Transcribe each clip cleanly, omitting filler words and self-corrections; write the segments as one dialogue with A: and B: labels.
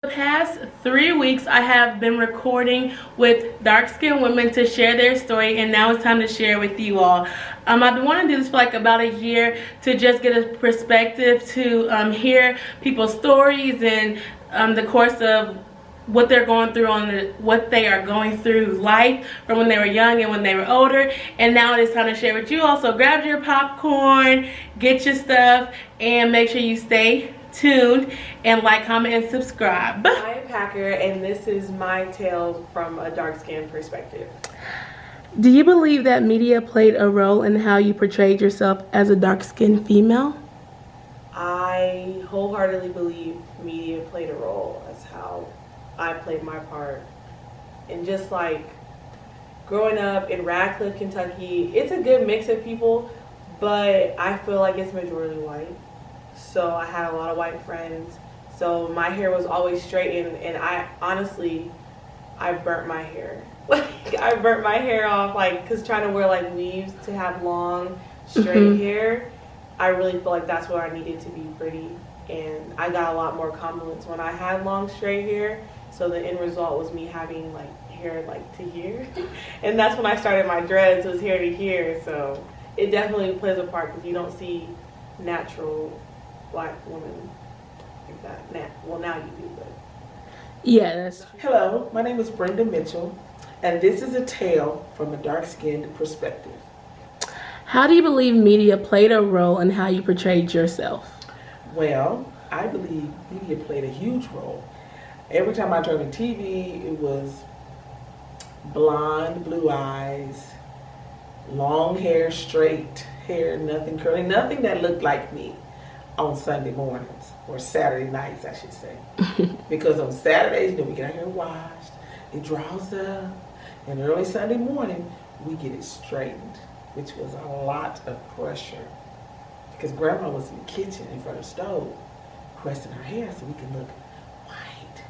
A: The past 3 weeks I have been recording with dark-skinned women to share their story, and now it's time to share with you all. I've been wanting to do this for like about a year to just get a perspective to hear people's stories and the course of what they're going through what they are going through life from when they were young and when they were older. And now it is time to share with you all. So grab your popcorn, get your stuff, and make sure you stay tuned and like, comment, and subscribe.
B: I am Packer, and this is my tale from a dark-skinned perspective.
A: Do you believe that media played a role in how you portrayed yourself as a dark-skinned female?
B: I wholeheartedly believe media played a role as how I played my part. And just like growing up in Radcliffe, Kentucky, it's a good mix of people, but I feel like it's majority white. So I had a lot of white friends. So my hair was always straightened, and I burnt my hair. Like, I burnt my hair off, like, because trying to wear like weaves to have long, straight hair, I really feel like that's what I needed to be pretty. And I got a lot more compliments when I had long, straight hair. So the end result was me having like hair like to here. And that's when I started my dreads, was hair to here. So it definitely plays a part, because you don't see natural black women like that. Well, now you do, but
A: Yeah, that's
C: Hello, my name is Brenda Mitchell, and this is a tale from a dark-skinned perspective.
A: How do you believe media played a role in how you portrayed yourself?
C: Well, I believe media played a huge role. Every time I turned on TV, it was blonde, blue eyes, long hair, straight hair, nothing curly, nothing that looked like me on Sunday mornings, or Saturday nights, I should say. Because on Saturdays, we get our hair washed, it draws up, and early Sunday morning, we get it straightened, which was a lot of pressure. Because Grandma was in the kitchen in front of the stove, pressing her hair so we could look white,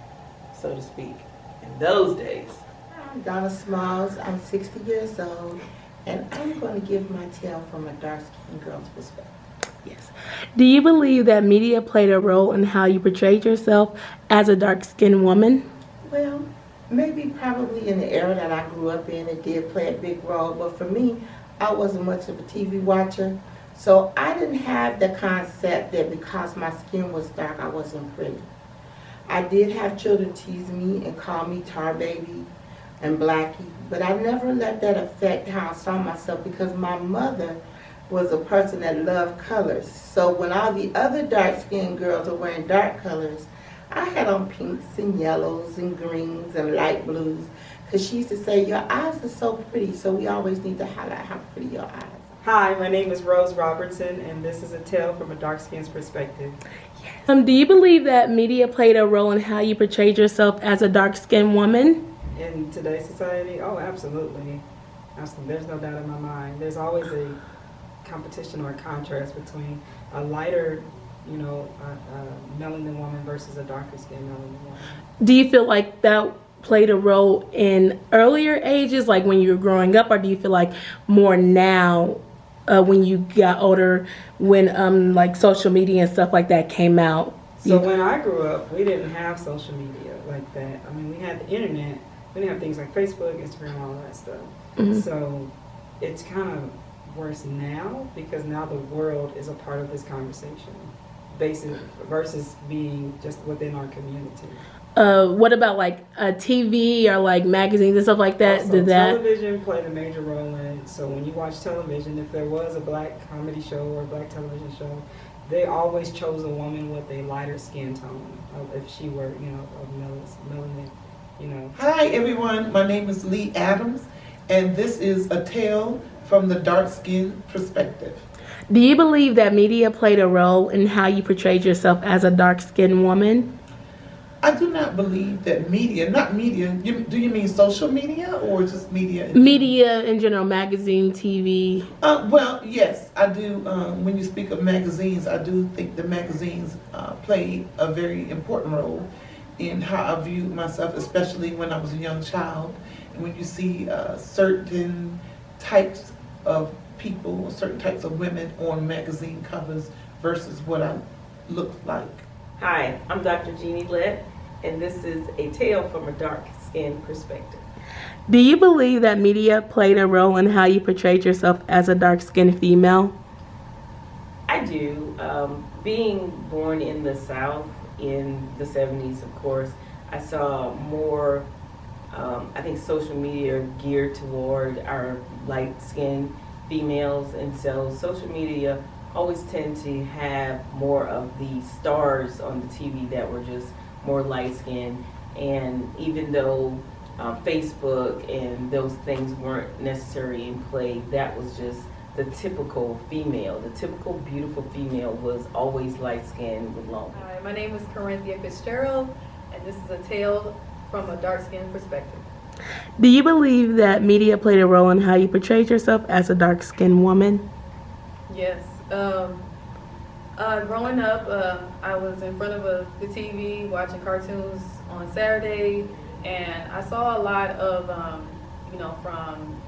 C: so to speak, in those days.
D: I'm Donna Smalls. I'm 60 years old, and I'm going to give my tale from a dark-skinned girl's perspective.
A: Yes. Do you believe that media played a role in how you portrayed yourself as a dark-skinned woman?
D: Well, maybe probably in the era that I grew up in, it did play a big role, but for me, I wasn't much of a TV watcher, so I didn't have the concept that because my skin was dark, I wasn't pretty. I did have children tease me and call me tar baby and blackie, but I never let that affect how I saw myself, because my mother was a person that loved colors. So when all the other dark-skinned girls were wearing dark colors, I had on pinks and yellows and greens and light blues, because she used to say, your eyes are so pretty, so we always need to highlight how pretty your eyes are.
E: Hi, my name is Rose Robertson, and this is a tale from a dark-skinned perspective.
A: Do you believe that media played a role in how you portrayed yourself as a dark-skinned woman?
E: In today's society, oh, absolutely. There's no doubt in my mind. There's always a competition or a contrast between a lighter, melanin woman versus a darker skinned melanin woman.
A: Do you feel like that played a role in earlier ages, like when you were growing up, or do you feel like more now when you got older, when like social media and stuff like that came out?
E: So when I grew up, we didn't have social media like that. I mean, we had the internet. We didn't have things like Facebook, Instagram, all that stuff.
A: Mm-hmm.
E: So it's kind of worse now, because now the world is a part of this conversation, versus being just within our community.
A: What about like TV or like magazines and stuff like that?
E: Also, television played a major role in it. So when you watch television, if there was a black comedy show or a black television show, they always chose a woman with a lighter skin tone, if she were, of melanin,
F: Hi everyone, my name is Lee Adams, and this is a tale from the dark-skinned perspective.
A: Do you believe that media played a role in how you portrayed yourself as a dark-skinned woman?
F: I do not believe that media, not media, do you mean social media or just media?
A: Media in general, magazine, TV.
F: Well, yes, I do. When you speak of magazines, I do think the magazines played a very important role in how I viewed myself, especially when I was a young child. And when you see certain types of people, certain types of women on magazine covers versus what I looked like.
B: Hi, I'm Dr. Jeannie Litt,
C: and this is a tale from a dark-skinned perspective.
A: Do you believe that media played a role in how you portrayed yourself as a dark-skinned female?
G: I do. Being born in the South in the 70s, of course, I saw more, I think, social media geared toward our light-skinned females, and so social media always tend to have more of the stars on the TV that were just more light-skinned, and even though Facebook and those things weren't necessarily in play, that was just the typical female. The typical beautiful female was always light-skinned with long hair.
H: Hi, my name is Corinthia Fitzgerald, and this is a tale from a dark-skinned perspective.
A: Do you believe that media played a role in how you portrayed yourself as a dark-skinned woman?
H: Yes. Growing up, I was in front of the TV watching cartoons on Saturday, and I saw a lot of, from,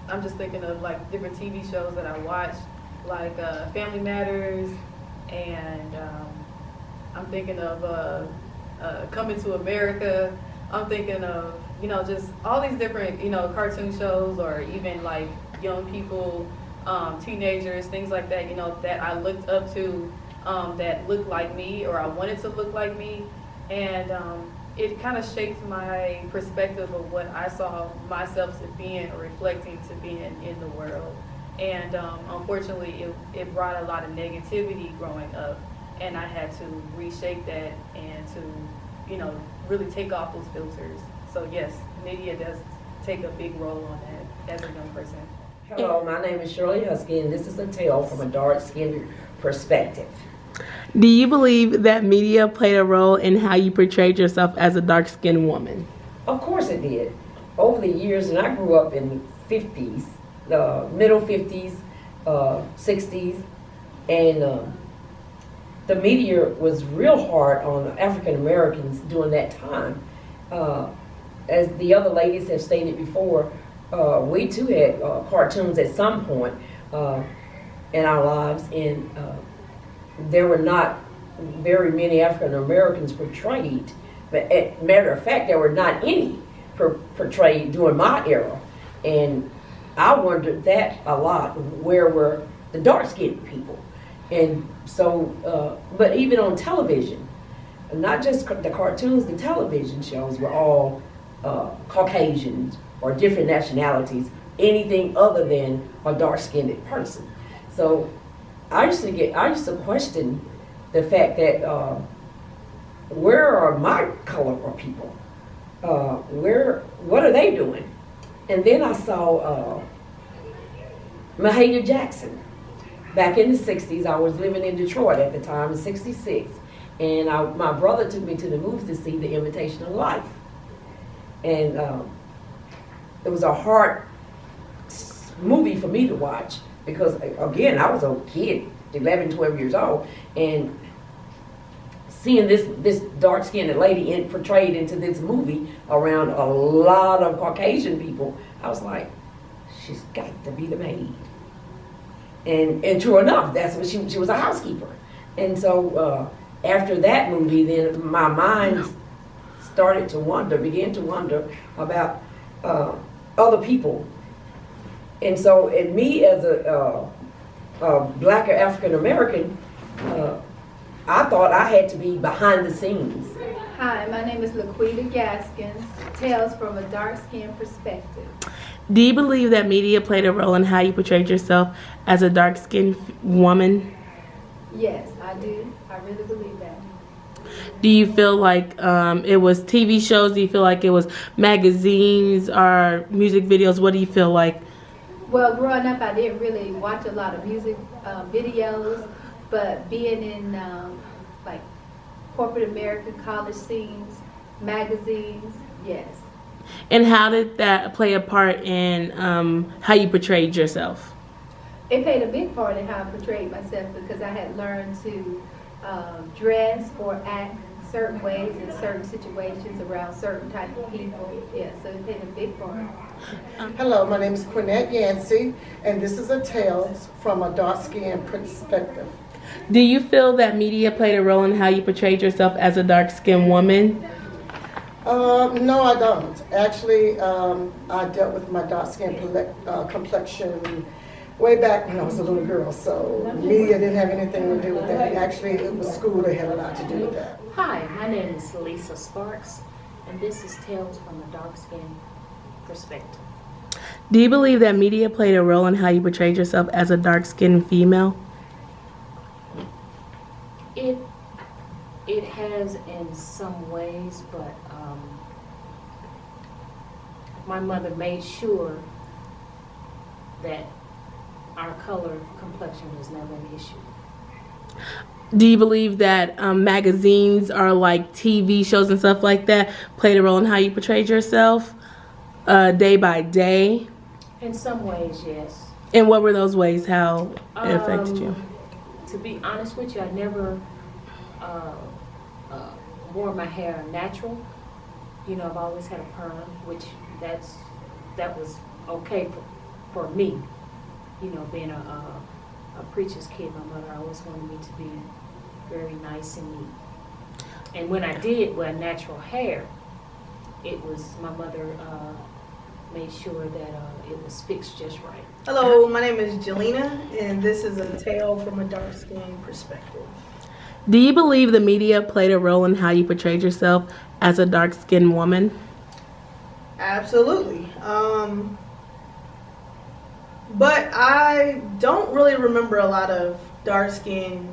H: I'm just thinking of like different TV shows that I watched, like Family Matters, and I'm thinking of Coming to America. I'm thinking of, just all these different, cartoon shows, or even like young people, teenagers, things like that, that I looked up to, that looked like me, or I wanted to look like me. And it kind of shaped my perspective of what I saw myself to being, or reflecting to being in the world. And unfortunately, it brought a lot of negativity growing up, and I had to reshape that and to, really take off those filters. So yes, media does take a big role on that as a young person.
I: Hello, my name is Shirley Husky, and this is a tale from a dark-skinned perspective.
A: Do you believe that media played a role in how you portrayed yourself as a dark-skinned woman?
I: Of course it did. Over the years, and I grew up in the 50s, the middle 50s, 60s, and the media was real hard on African Americans during that time. As the other ladies have stated before, we too had cartoons at some point in our lives, and there were not very many African Americans portrayed. But matter of fact, there were not any portrayed during my era, and I wondered that a lot. Where were the dark-skinned people? And so, but even on television, not just the cartoons, the television shows were all Caucasians or different nationalities, anything other than a dark-skinned person. So I used to question the fact that where are my color or people? What are they doing? And then I saw Mahalia Jackson. Back in the 60s, I was living in Detroit at the time, in 66. And my brother took me to the movies to see The Imitation of Life. And it was a hard movie for me to watch because, again, I was a kid, 11, 12 years old, and seeing this dark-skinned lady portrayed into this movie around a lot of Caucasian people, I was like, she's got to be the maid. And true enough, that's what she was, a housekeeper. And so after that movie, then my mind began to wonder about other people. And so, and me as a black or African American, I thought I had to be behind the scenes.
J: Hi, my name is Laquita Gaskins, Tales from a Dark-Skinned Perspective.
A: Do you believe that media played a role in how you portrayed yourself as a dark-skinned woman?
J: Yes, I do. I really believe that.
A: Do you feel like it was TV shows? Do you feel like it was magazines or music videos? What do you feel like?
J: Well, growing up, I didn't really watch a lot of music videos, but being in like corporate American college scenes, magazines, yes.
A: And how did that play a part in how you portrayed yourself?
J: It played a big part in how I portrayed myself because I had learned to dress or act certain ways in certain situations around certain type of people. Yeah, so it played a big part.
K: Hello, my name is Quinette Yancey, and this is a Tales from a Dark-Skinned Perspective.
A: Do you feel that media played a role in how you portrayed yourself as a dark-skinned woman?
K: No, I don't. Actually, I dealt with my dark skin complexion way back when I was a little girl, so media didn't have anything to do with that. Actually, it was school that had a lot to do with that.
L: Hi, my name is Lisa Sparks, and this is Tales from a Dark Skin Perspective.
A: Do you believe that media played a role in how you portrayed yourself as a dark-skinned female?
L: It has in some ways, but my mother made sure that our color complexion was never an issue.
A: Do you believe that magazines or like TV shows and stuff like that played a role in how you portrayed yourself day by day?
L: In some ways, yes.
A: And what were those ways? How it affected you?
L: To be honest with you, I never wore my hair natural. You know, I've always had a perm, which that was okay for me. You know, being a preacher's kid, my mother always wanted me to be very nice and neat. And when I did wear natural hair, it was my mother made sure that it was fixed just right.
M: Hello, my name is Jelena, and this is a tale from a dark skin perspective.
A: Do you believe the media played a role in how you portrayed yourself as a dark-skinned woman?
M: Absolutely. But I don't really remember a lot of dark-skinned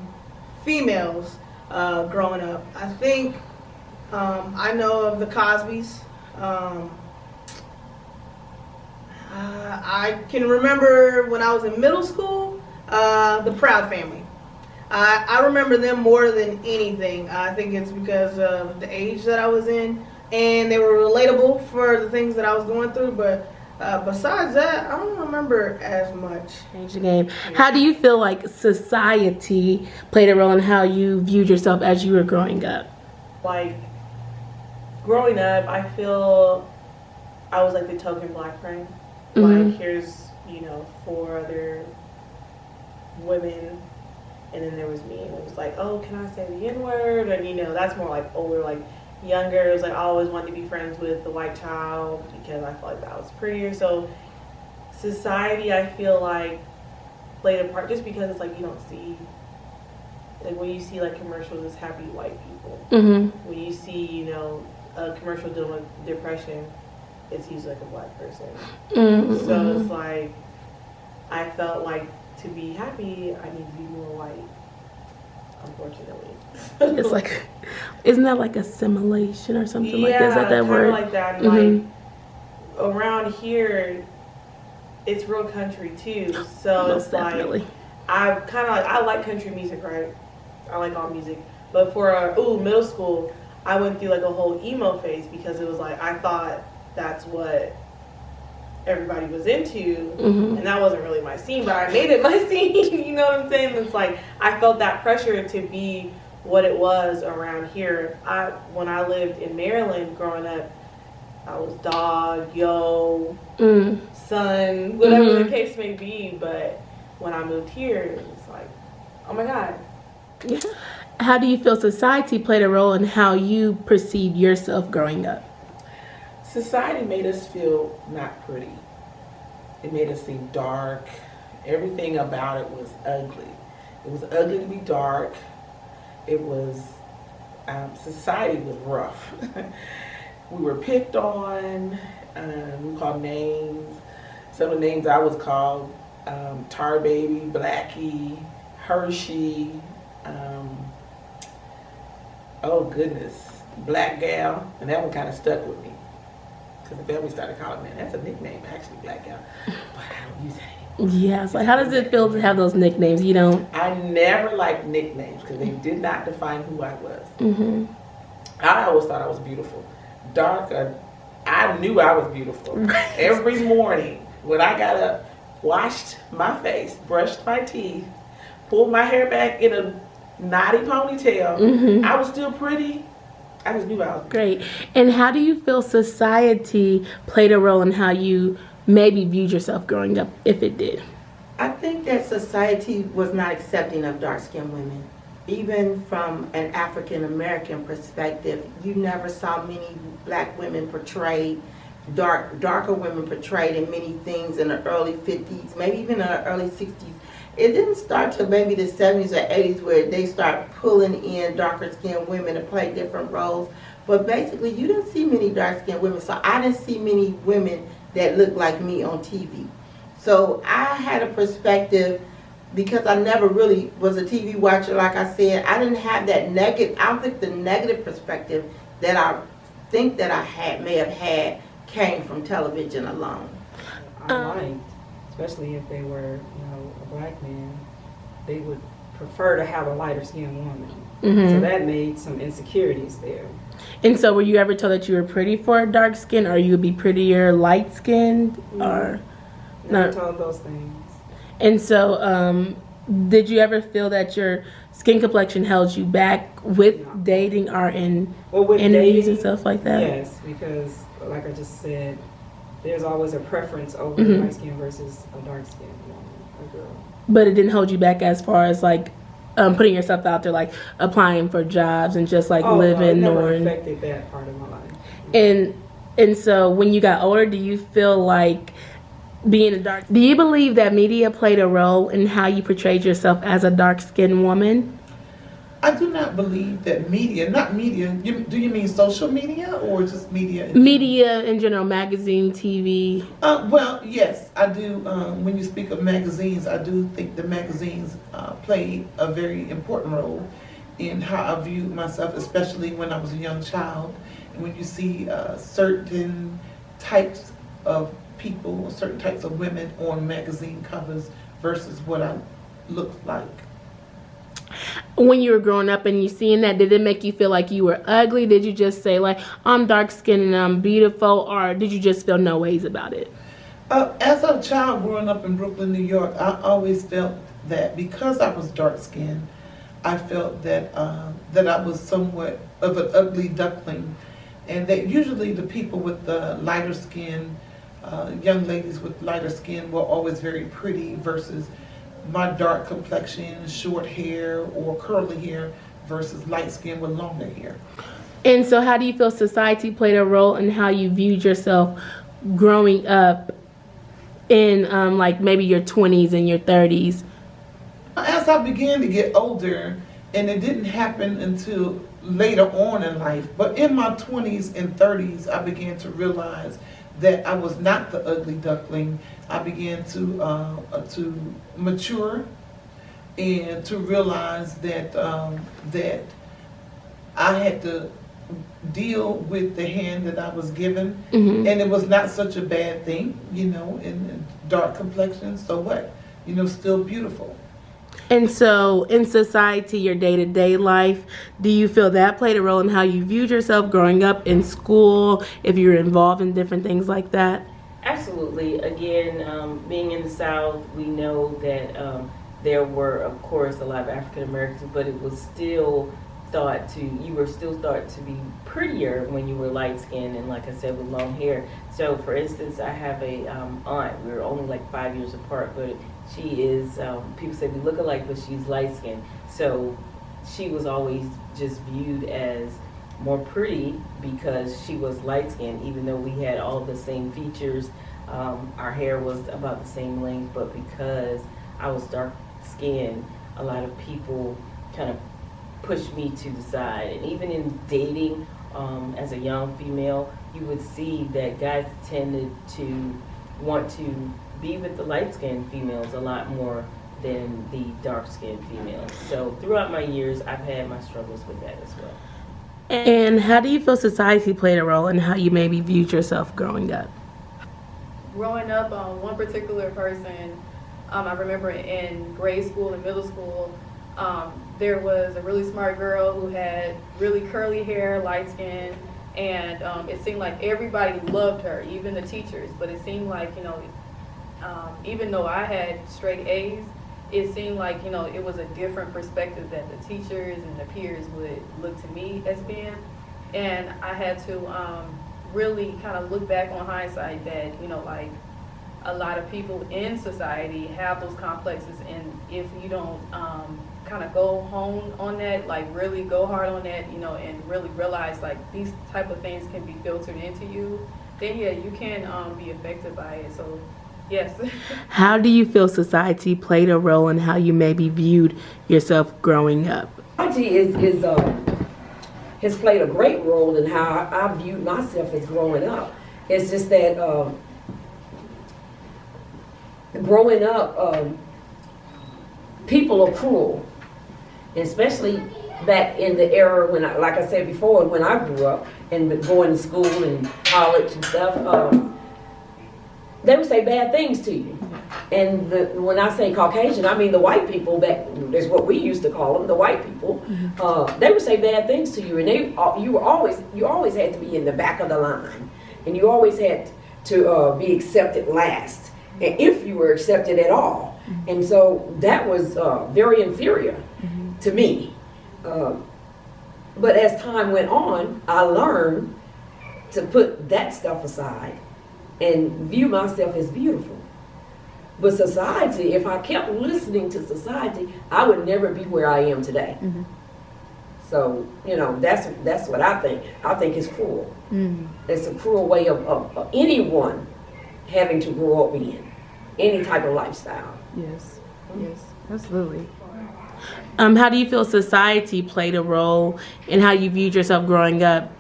M: females growing up. I think I know of the Cosbys. I can remember when I was in middle school, the Proud Family. I remember them more than anything. I think it's because of the age that I was in, and they were relatable for the things that I was going through, but besides that, I don't remember as much.
A: Change the game. How do you feel like society played a role in how you viewed yourself as you were growing up?
B: Like, growing up, I feel I was like the token black friend.
A: Mm-hmm.
B: Like, here's, 4 other women, and then there was me, and it was like, oh, can I say the N-word? And, that's more like older, like younger. It was like I always wanted to be friends with the white child because I felt like that was prettier. So society, I feel like, played a part just because it's like you don't see, like when you see like commercials, it's happy white people.
A: Mm-hmm.
B: When you see, a commercial dealing with depression, it's usually like a black person.
A: Mm-hmm.
B: So it's like, I felt like to be happy, I need to be more white, unfortunately.
A: It's like, isn't that like assimilation or something like that? Is that
B: kind
A: word?
B: of like that.
A: Mm-hmm.
B: Like, around here, it's real country too. So
A: Most
B: it's
A: definitely.
B: like, I like country music, right? I like all music. But for middle school, I went through like a whole emo phase because it was like, I thought that's what everybody was into, and that wasn't really my scene, but I made it my scene. You know what I'm saying? It's like I felt that pressure to be what it was around here. When I lived in Maryland growing up, I was dog, yo, son, whatever the case may be. But when I moved here, it was like, oh my God.
A: How do you feel society played a role in how you perceived yourself growing up?
C: Society made us feel not pretty. It made us seem dark. Everything about it was ugly. It was ugly to be dark. It was, society was rough. We were picked on. We were called names. Some of the names I was called, Tar Baby, Blackie, Hershey, oh goodness, Black Gal. And that one kind of stuck with me. Because the family started calling me, that's a nickname, actually, Black Gal. But I don't use that anymore.
A: Yeah, so how does it feel to have those nicknames? You don't?
C: I never liked nicknames because they did not define who I was.
A: Mm-hmm.
C: I always thought I was beautiful. Dark, I knew I was beautiful. Every morning when I got up, washed my face, brushed my teeth, pulled my hair back in a knotty ponytail, I was still pretty. I just knew I was
A: great. And how do you feel society played a role in how you maybe viewed yourself growing up, if it did?
D: I think that society was not accepting of dark-skinned women. Even from an African American perspective, you never saw many black women portrayed, darker women portrayed in many things in the early 50s, maybe even in the early 60s. It didn't start till maybe the 70s or 80s where they start pulling in darker skinned women to play different roles. But basically, you didn't see many dark skinned women, so I didn't see many women that looked like me on TV. So I had a perspective, because I never really was a TV watcher, like I said. I didn't have that negative, I don't think the negative perspective that I think that I may have had came from television alone.
E: I liked, especially if they were, a black man, they would prefer to have a lighter skinned woman.
A: Mm-hmm.
E: So that made some insecurities there.
A: And so were you ever told that you were pretty for a dark skin, or you would be prettier light skinned, or
E: Never told those things.
A: And so did you ever feel that your skin complexion held you back with dating or in interviews and stuff like that?
E: Yes, because like I just said, there's always a preference over
A: Mm-hmm.
E: light skin versus a dark skin woman, a girl.
A: But it didn't hold you back as far as like putting yourself out there, like applying for jobs and just like living
E: no, it
A: or
E: never affected that part of my life.
A: And so when you got older, do you feel like being a dark, do you believe that media played a role in how you portrayed yourself as a dark-skinned woman?
F: I do not believe that media, not media, do you mean social media or just media?
A: Media in general, magazine, TV.
F: Well, yes, I do. When you speak of magazines, I do think the magazines played a very important role in how I viewed myself, especially when I was a young child. And when you see certain types of people, certain types of women on magazine covers versus what I looked like.
A: When you were growing up and you seeing that, did it make you feel like you were ugly? Did you just say like, I'm dark skinned and I'm beautiful, or did you just feel no ways about it?
F: As a child growing up in Brooklyn, New York, I always felt that because I was dark skinned, I felt that that I was somewhat of an ugly duckling, and that usually the people with the lighter skin, young ladies with lighter skin, were always very pretty versus my dark complexion, short hair or curly hair versus light skin with longer hair.
A: And so how do you feel society played a role in how you viewed yourself growing up in like maybe your 20s and your 30s?
F: As I began to get older, and it didn't happen until later on in life, but in my 20s and 30s, I began to realize that I was not the ugly duckling. I began to mature and to realize that that I had to deal with the hand that I was given,
A: Mm-hmm.
F: and it was not such a bad thing, in dark complexion. So what? Still beautiful.
A: And so in society, your day-to-day life, do you feel that played a role in how you viewed yourself growing up in school, if you were involved in different things like that?
G: Absolutely. Again, being in the South, we know that there were, of course, a lot of African Americans, but it was still you were still thought to be prettier when you were light skinned and, like I said, with long hair. So, for instance, I have a aunt. We were only like 5 years apart, but she is, people say we look alike, but she's light skinned. So she was always just viewed as more pretty because she was light skinned, even though we had all the same features. Our hair was about the same length, but because I was dark skinned, a lot of people kind of pushed me to the side. And even in dating, as a young female, you would see that guys tended to want to be with the light-skinned females a lot more than the dark-skinned females. So throughout my years, I've had my struggles with that as well.
A: And how do you feel society played a role in how you maybe viewed yourself growing up?
H: Growing up, one particular person, I remember in grade school and middle school, there was a really smart girl who had really curly hair, light skin, and it seemed like everybody loved her, even the teachers. But it seemed like, even though I had straight A's, it seemed like, it was a different perspective that the teachers and the peers would look to me as being. And I had to really kind of look back on hindsight that, a lot of people in society have those complexes, and if you don't kind of go home on that, like really go hard on that, you know, and really realize like these type of things can be filtered into you, then yeah, you can be affected by it. So yes.
A: How do you feel society played a role in how you maybe viewed yourself growing up?
I: Society has played a great role in how I viewed myself as growing up. It's just that growing up, people are cruel, especially back in the era when, like I said before, when I grew up and going to school and college and stuff. They would say bad things to you. And when I say Caucasian, I mean the white people, that's what we used to call them, the white people. They would say bad things to you, and you always had to be in the back of the line, and you always had to be accepted last, and if you were accepted at all. And so that was very inferior to me. But as time went on, I learned to put that stuff aside and view myself as beautiful. But society, if I kept listening to society, I would never be where I am today. So, you know, that's what I think. I think it's cruel. It's a cruel way of anyone having to grow up in any type of lifestyle.
A: Yes, yes, absolutely. How do you feel society played a role in how you viewed yourself growing up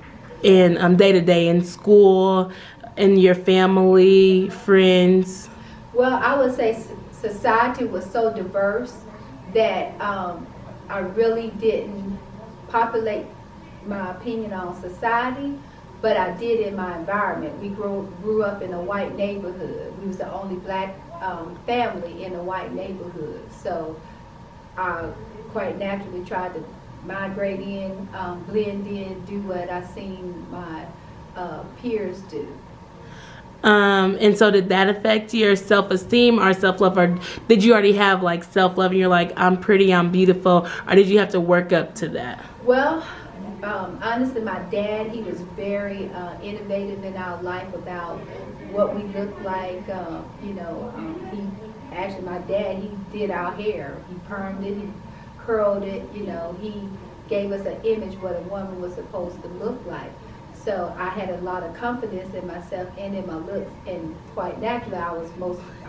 A: in day to day in school, in your family, friends?
J: Well, I would say society was so diverse that I really didn't populate my opinion on society, but I did in my environment. We grew up in a white neighborhood. We was the only black family in a white neighborhood. So I quite naturally tried to migrate in, blend in, do what I seen my peers do.
A: And so did that affect your self-esteem or self-love, or did you already have like self-love and you're like, I'm pretty, I'm beautiful, or did you have to work up to that?
J: Well, honestly, my dad, he was very innovative in our life about what we looked like. My dad, he did our hair. He permed it, he curled it, he gave us an image what a woman was supposed to look like. So I had a lot of confidence in myself and in my looks, and quite naturally I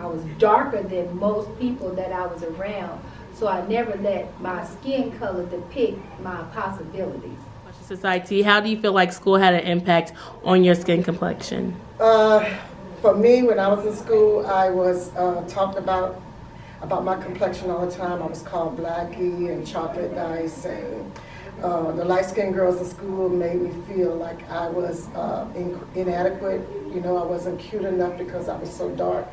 J: was darker than most people that I was around. So I never let my skin color depict my possibilities.
A: Society, how do you feel like school had an impact on your skin complexion?
K: For me, when I was in school, I was talked about my complexion all the time. I was called Blackie and Chocolate Dice, and the light-skinned girls in school made me feel like I was inadequate. I wasn't cute enough because I was so dark.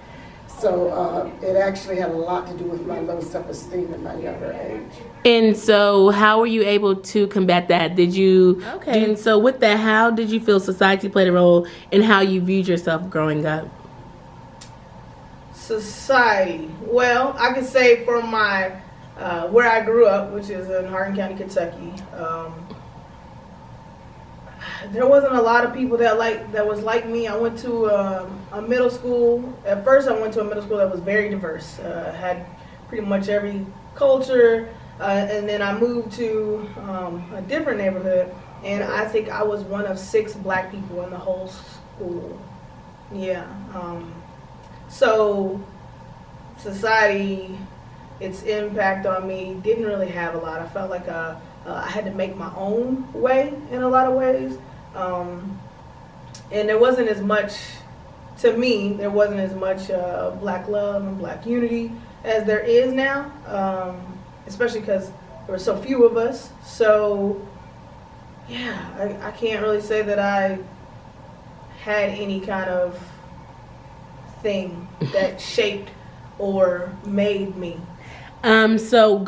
K: So it actually had a lot to do with my low self-esteem at my younger age.
A: And so how were you able to combat that? Did you? Okay. And so with that, how did you feel society played a role in how you viewed yourself growing up?
M: Society. Well, I can say for my where I grew up, which is in Hardin County, Kentucky, there wasn't a lot of people that was like me. I went to a middle school. At first, I went to a middle school that was very diverse, had pretty much every culture, and then I moved to a different neighborhood, and I think I was one of 6 black people in the whole school. Yeah. So society, its impact on me didn't really have a lot. I felt like I had to make my own way in a lot of ways. And there wasn't as much, to me, there wasn't as much black love and black unity as there is now, especially because there were so few of us. So, yeah, I can't really say that I had any kind of thing that shaped or made me.
A: So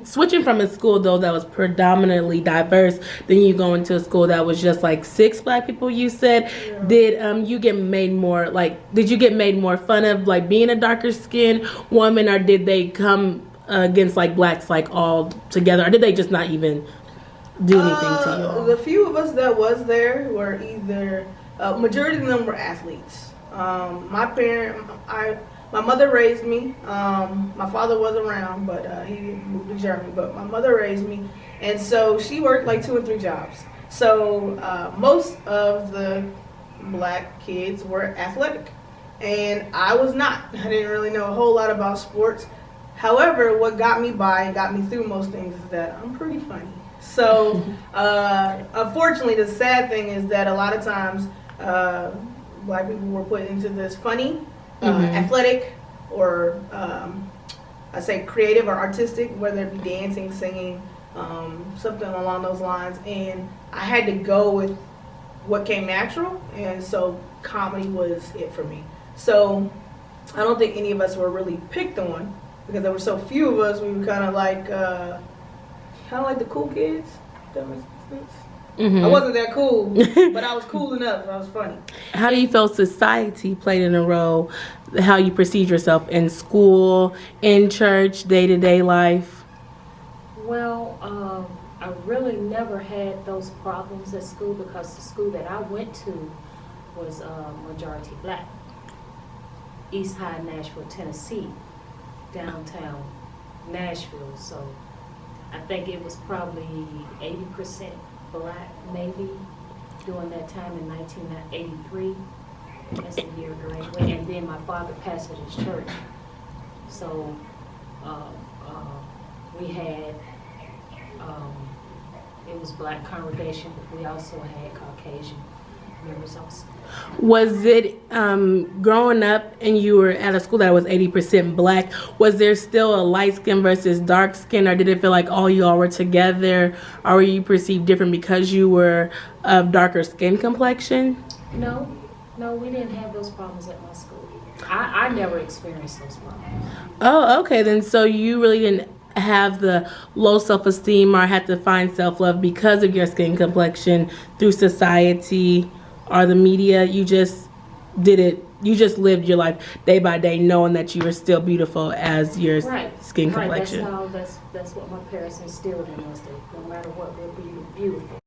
A: switching from a school though that was predominantly diverse, then you go into a school that was just like 6 black people, you said. Yeah. Did you get made more fun of like being a darker skinned woman, or did they come against like blacks like all together, or did they just not even do anything to you?
M: The few of us that was there were either majority of them were athletes. My mother raised me. My father was around, but he moved to Germany. But my mother raised me, and so she worked like 2 and 3 jobs. So most of the black kids were athletic, and I was not. I didn't really know a whole lot about sports. However, what got me by and got me through most things is that I'm pretty funny. So unfortunately, the sad thing is that a lot of times black people were put into this funny, athletic, or I say creative or artistic, whether it be dancing, singing, something along those lines. And I had to go with what came natural, and so comedy was it for me. So I don't think any of us were really picked on because there were so few of us. We were kind of like the cool kids. That makes sense. I wasn't that cool, but I was cool enough. I was funny.
A: How do you feel society played in a role? How you perceive yourself in school, in church, day-to-day life?
L: Well, I really never had those problems at school because the school that I went to was majority black. East High, Nashville, Tennessee, downtown Nashville. So I think it was probably 80% black, maybe, during that time in 1983. That's the year I graduated. And then my father pastored his church. So we had, it was black congregation, but we also had Caucasian members also.
A: Was it growing up and you were at a school that was 80% black, was there still a light skin versus dark skin, or did it feel like all you all were together, or were you perceived different because you were of darker skin complexion?
L: No, we didn't have those problems at my school. I never experienced those problems.
A: Oh, okay, then so you really didn't have the low self-esteem or had to find self-love because of your skin complexion through society or the media. You just did it. You just lived your life day by day knowing that you were still beautiful as your skin complexion.
L: That's what my parents instilled in us, that no matter what, we'll be beautiful.